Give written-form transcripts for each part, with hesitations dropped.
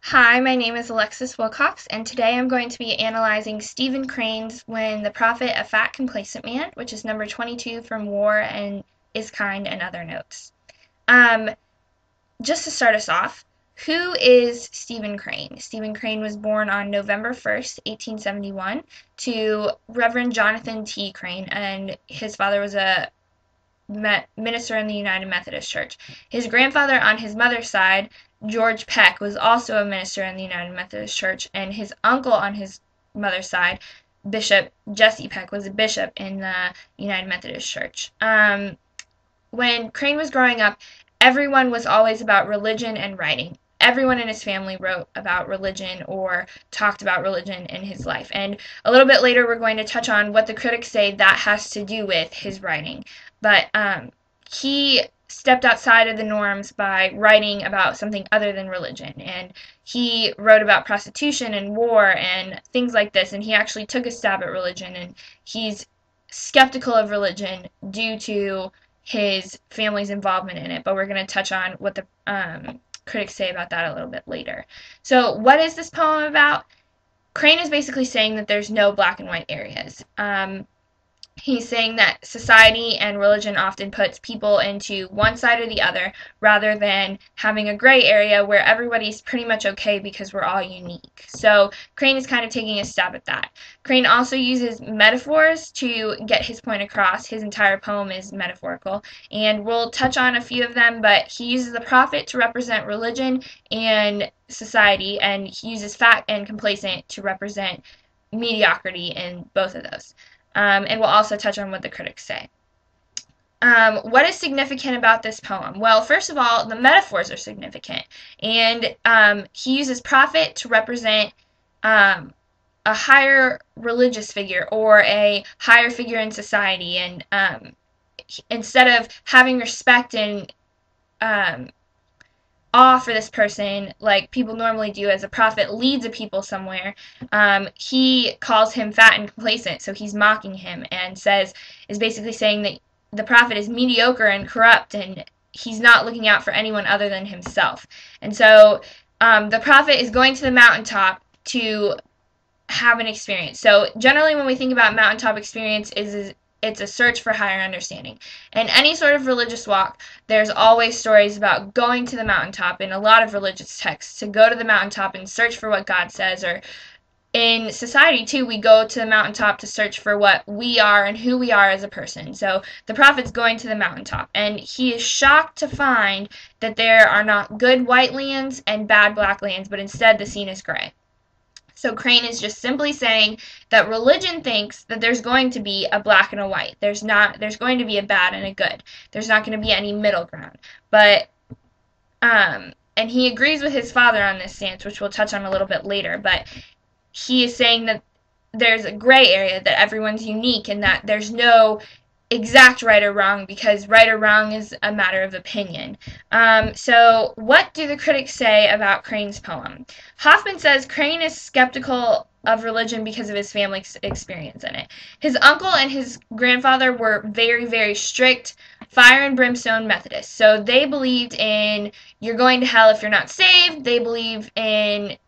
Hi, my name is Alexis Willcox, and today I'm going to be analyzing Stephen Crane's When the Prophet, a Fat Complacent Man, which is number 22 from War and Is Kind and Other Notes. Um, just to start us off, who is Stephen Crane? Stephen Crane was born on November 1st, 1871, to Reverend Jonathan T. Crane, and his father was a minister in the United Methodist Church. His grandfather on his mother's side, George Peck, was also a minister in the United Methodist Church, and his uncle on his mother's side, Bishop Jesse Peck, was a bishop in the United Methodist Church. When Crane was growing up, everyone was always about religion and writing. Everyone in his family wrote about religion or talked about religion in his life. And a little bit later, we're going to touch on what the critics say that has to do with his writing. But he stepped outside of the norms by writing about something other than religion. And he wrote about prostitution and war and things like this. And he actually took a stab at religion. And he's skeptical of religion due to his family's involvement in it, but we're going to touch on what the critics say about that a little bit later. So what is this poem about? Crane is basically saying that there's no black and white areas. He's saying that society and religion often puts people into one side or the other rather than having a gray area where everybody's pretty much okay because we're all unique. So Crane is kind of taking a stab at that. Crane also uses metaphors to get his point across. His entire poem is metaphorical, and we'll touch on a few of them, but he uses the prophet to represent religion and society, and he uses fat and complacent to represent mediocrity in both of those. And we'll also touch on what the critics say. What is significant about this poem? Well, first of all, the metaphors are significant. And he uses prophet to represent a higher religious figure or a higher figure in society. And instead of having respect and awe for this person like people normally do as a prophet leads a people somewhere, he calls him fat and complacent, so he's mocking him and is basically saying that the prophet is mediocre and corrupt and he's not looking out for anyone other than himself. And so the prophet is going to the mountaintop to have an experience. So generally when we think about mountaintop experience it's a search for higher understanding. In any sort of religious walk, there's always stories about going to the mountaintop in a lot of religious texts, to go to the mountaintop and search for what God says. Or in society, too, we go to the mountaintop to search for what we are and who we are as a person. So the prophet's going to the mountaintop, and he is shocked to find that there are not good white lands and bad black lands, but instead the scene is gray. So Crane is just simply saying that religion thinks that there's going to be a black and a white. There's going to be a bad and a good. There's not going to be any middle ground. But and he agrees with his father on this stance, which we'll touch on a little bit later, but he is saying that there's a gray area, that everyone's unique, and that there's no exact right or wrong, because right or wrong is a matter of opinion. So what do the critics say about Crane's poem? Hoffman says Crane is skeptical of religion because of his family's experience in it. His uncle and his grandfather were very, very strict fire and brimstone Methodists. So they believed in you're going to hell if you're not saved. They believe in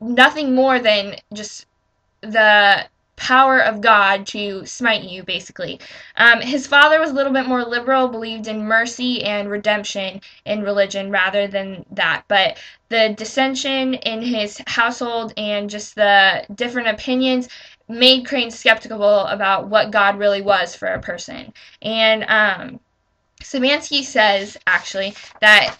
nothing more than just the power of God to smite you, basically. His father was a little bit more liberal, believed in mercy and redemption in religion rather than that. But the dissension in his household and just the different opinions made Crane skeptical about what God really was for a person. And Szymanski says, actually, that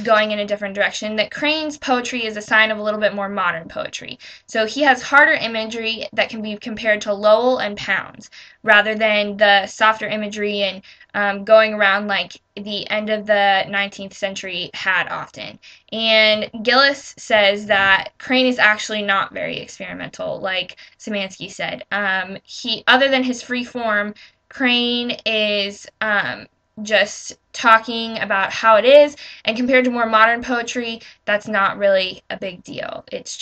going in a different direction, that Crane's poetry is a sign of a little bit more modern poetry. So he has harder imagery that can be compared to Lowell and Pounds, rather than the softer imagery and going around like the end of the 19th century had often. And Gillis says that Crane is actually not very experimental, like Szymanski said. Other than his free form, Crane is just talking about how it is, and compared to more modern poetry, that's not really a big deal. It's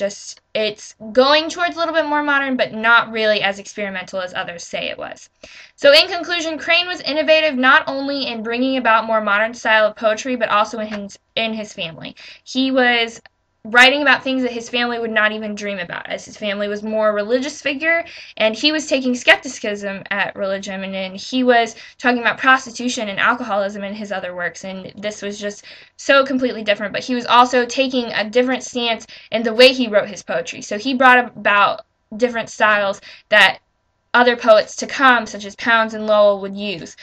going towards a little bit more modern, but not really as experimental as others say it was. So in conclusion, Crane was innovative not only in bringing about more modern style of poetry, but also in his family. He was writing about things that his family would not even dream about, as his family was more a religious figure, and he was taking skepticism at religion, and he was talking about prostitution and alcoholism in his other works, and this was just so completely different. But he was also taking a different stance in the way he wrote his poetry. So he brought about different styles that other poets to come, such as Pounds and Lowell, would use.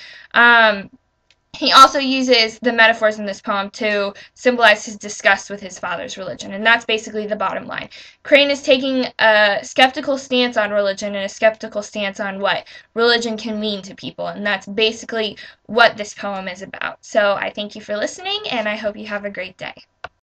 He also uses the metaphors in this poem to symbolize his disgust with his father's religion, and that's basically the bottom line. Crane is taking a skeptical stance on religion and a skeptical stance on what religion can mean to people, and that's basically what this poem is about. So I thank you for listening, and I hope you have a great day.